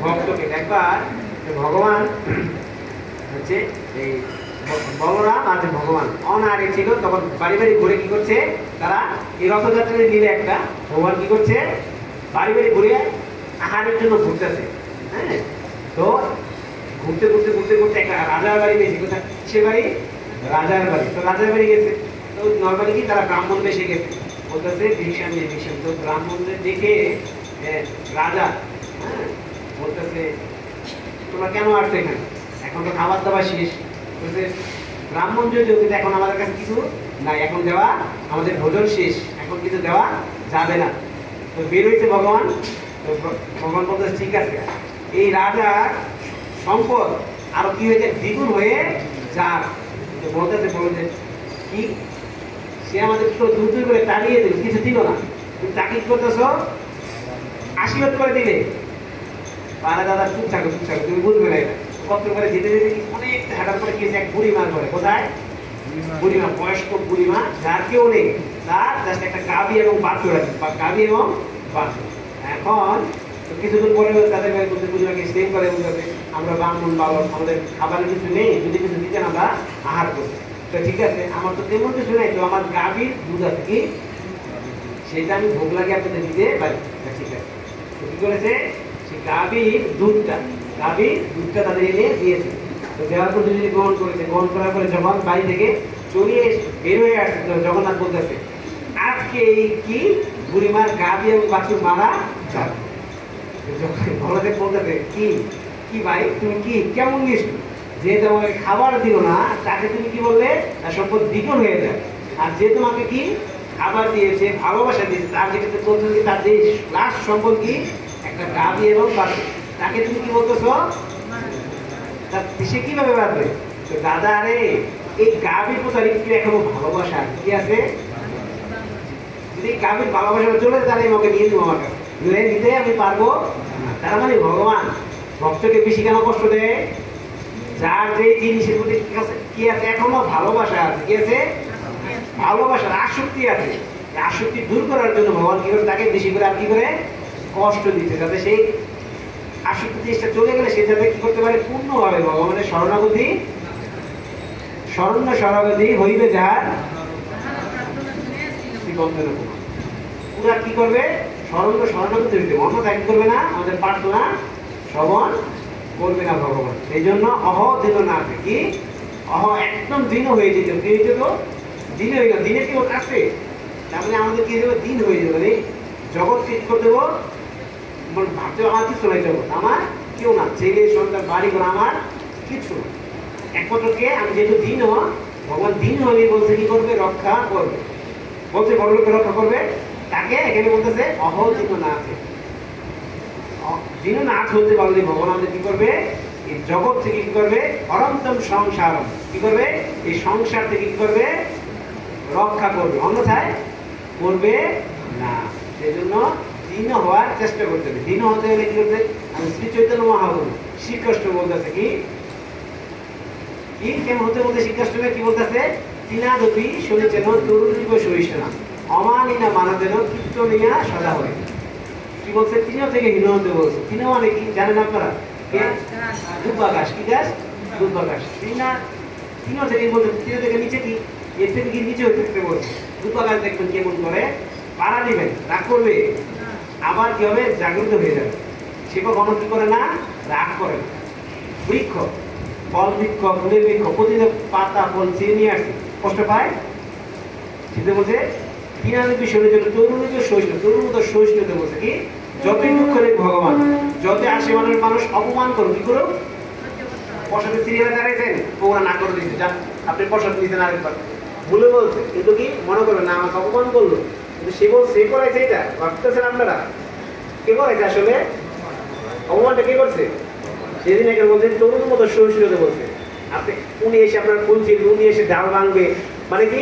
ভক্তকে একবার ভগবান হচ্ছে এই বলরাম আর ভগবান অনারে ছিল, তখন বাড়ি বাড়ি ঘুরে কি করছে তারা এই রথযাত্রা নিলে একটা ভগবান কি করছে বাড়ি বাড়ি ঘুরে আহারের জন্য ঘুরতেছে। হ্যাঁ, তো ঘুরতে ঘুরতে ঘুরতে ঘুরতে একটা রাজার বাড়ি গেছে। কোথায়? সে বাড়ি রাজার বাড়ি। তো রাজার বাড়ি গেছে, তো নর্মালি কি তারা ব্রাহ্মণ বেশে গেছে, বলতেছে ভিক্ষাম নিয়ে ভিক্ষাম। তো ব্রাহ্মণদের দেখে রাজা বলতেছে তোমরা কেন আসছো এখানে? এখন তো খাবার দাবার শেষ। বলছে ব্রাহ্মণ যদি এখন আমাদের কাছে কিছু নাই, এখন দেওয়া আমাদের ভোজন শেষ, এখন কিছু দেওয়া যাবে না। তো বের হয়েছে ভগবান। তো ভগবান বলতেছে ঠিক আছে, এই রাজার সম্পদ আরো কি হয়েছে দ্বিগুণ হয়ে যার। বলতেছে বলতে কি সে আমাদের দূর দূর করে তাড়িয়ে দিল, কিছু দিল না, তুমি তাকে কি করতেছ আশীর্বাদ করে দিলে। পারে দাদা চুপ থাকো চুপ থাকো, তুমি বুঝবে না এটা। কত করে যেতে যেতে অনেকটা হাঁটার পরে গিয়েছে এক বুড়িমার ঘরে। কোথায়? বুড়িমা, বয়স্ক বুড়িমা, যার কেউ নেই, তার জাস্ট একটা গাভী এবং বাছুর আছে, গাভী এবং বাছুর। এখন কিছুদিন পরে তাদের বুড়িমাকে স্নেহ করে বলতে আমরা ব্রাহ্মণ বাবা, আমাদের খাবারের কিছু নেই, যদি কিছু দিতেন আমরা আহার করি। তো ঠিক আছে, আমার তো তেমন কিছু নেই, তো আমার গাভীর দুধ আছে কি সেটা আমি ভোগ লাগে আপনাদের দিতে পারি। ঠিক আছে, কি করেছে সেই গাভীর দুধটা তাদের এনে দিয়েছে। তো দেওয়ার পর দুজনে গ্রহণ করেছে। গ্রহণ করার পরে যখন বাড়ি থেকে চলিয়ে বের হয়ে আসছে, জগন্নাথ বলতেছে আজকে এই কি বুড়িমার গাভী এবং বাছুর মারা যাবে। বলদেব বলতেছে কি কি ভাই তুমি কি কেমন নিষ্ঠুর, যে তোমাকে খাবার দিল না তাকে তুমি কি বললে তার সম্পদ দ্বিগুণ হয়ে যায়, আর যে তোমাকে কি খাবার দিয়েছে ভালোবাসা দিয়েছে তার যেটা বলতেছে তার যে লাস্ট সম্পদ কি একটা গাভী এবং বাছুর, তাকে তুমি কি বলতেছ সে কিভাবে বাঁচবে? তো দাদা আরে এই গাভীর প্রতি একটু এখনো ভালোবাসা কি আছে, যদি গাভীর ভালোবাসা চলে তাহলে আমাকে নিয়ে দেবো, আমার কাছে নিতে আমি পারবো। তার মানে ভগবান ভক্তকে বেশি কেন কষ্ট দেয়? যার যে জিনিসের প্রতি কি আছে এখনো ভালোবাসা আছে, কি আছে ভালোবাসার আসক্তি আছে, আসক্তি দূর করার জন্য ভগবান কি করে তাকে বেশি করে আর কি করে কষ্ট দিচ্ছে, যাতে সেই আসক্তি জিনিসটা চলে গেলে সে যাতে কি করতে পারে পূর্ণভাবে ভগবানের শরণাগতি হইবে যার পুরা কি করবে শরণাগতি হইবে, অন্যথা কি করবে না, আমাদের প্রার্থনা শ্রবণ করবে না ভগবান। এই জন্য অহ দিন না আছে কি অহ একদম দিন হয়ে যেত, কি হয়ে যেত দিন হয়ে গেল, দিনে কি আছে তাহলে আমাদের কি দেবো দিন হয়ে যাবে। মানে জগৎ কি করে দেবো ভাবতে আমার কিছু নাই, জগৎ আমার কেউ না, ছেলে সন্তান বাড়ি ঘর আমার কিছু না, একমাত্রকে আমি যেহেতু দিন ভগবান দিন হলে বলছে কি করবে রক্ষা করবে, বলছে বড়লোককে রক্ষা করবে, তাকে এখানে বলতেছে অহ দিন না আছে। দিন না হতে পারলে ভগবান আমাদের কি করবে এই জগৎ থেকে কি করবে অনন্তম সংসার কি করবে এই সংসার থেকে কি করবে রক্ষা করবে, অন্যথায় করবে না। সেই জন্য দিন হওয়ার চেষ্টা করতে হবে। দিন হতে হলে কি করতে, আমি শ্রী চৈতন্য মহাপ্রভু শ্রীকৃষ্ণ বলতেছে কি কেমন হতে বলতে শ্রীকৃষ্ণকে কি বলতেছে তিনাদপি শুনেছেন তরুণীব সহিষ্ণা অমানিনা মানাদেন কীর্তনিয়া সদা হয়। কি বলছে তিন থেকে হীন হতে বলছে। তিন মানে কি জানেন আপনারা? দুর্বাঘাস। কি গাছ? দুর্বাঘাস। তিন থেকে বলছে, তিন থেকে নিচে কি এর থেকে কি নিচে হতে বলছে। দুর্বাঘাস দেখবেন কেমন করে পাড়া দিবেন, রাগ করবে, আবার কি হবে জাগ্রত হয়ে যাবে। সে কখনো কি করে না, রাগ করে না। বৃক্ষ, ফল বৃক্ষ, ফুলের বৃক্ষ, প্রতিদিন পাতা ফল চেয়ে নিয়ে আসছে, কষ্ট পায়। সেটা বলছে তিনানব্বই শরীরের জন্য তরুণীকে সহিষ্ণু, তরুণ মতো সহিষ্ণুতে বলছে কি যতই দুঃখ দেখ ভগবান, যত আশেপাশের মানুষ অপমান করো কি করো, প্রসাদের সিরিয়ালে দাঁড়িয়েছেন ওরা না করে দিচ্ছে, যান আপনি প্রসাদ নিতেন আরেকবার, ভুলে বলছে কিন্তু কি মনে করবেন না আমাকে অপমান করলো, কিন্তু সে করাইছে এটা ভাবতেছেন আপনারা কে করাইছে আসলে অপমানটা কে করছে? সেদিন একে বলছেন তরুণ মতো সহিষ্ণুতে বলছে। আপনি উনি এসে আপনার খুলছে, উনি এসে ডাল ভাঙবে, মানে কি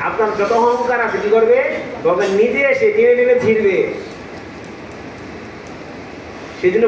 আপনার যত অহংকার আছে কি করবে ভগবান নিজে এসে টেনে টেনে ছিঁড়বে। সেই জন্য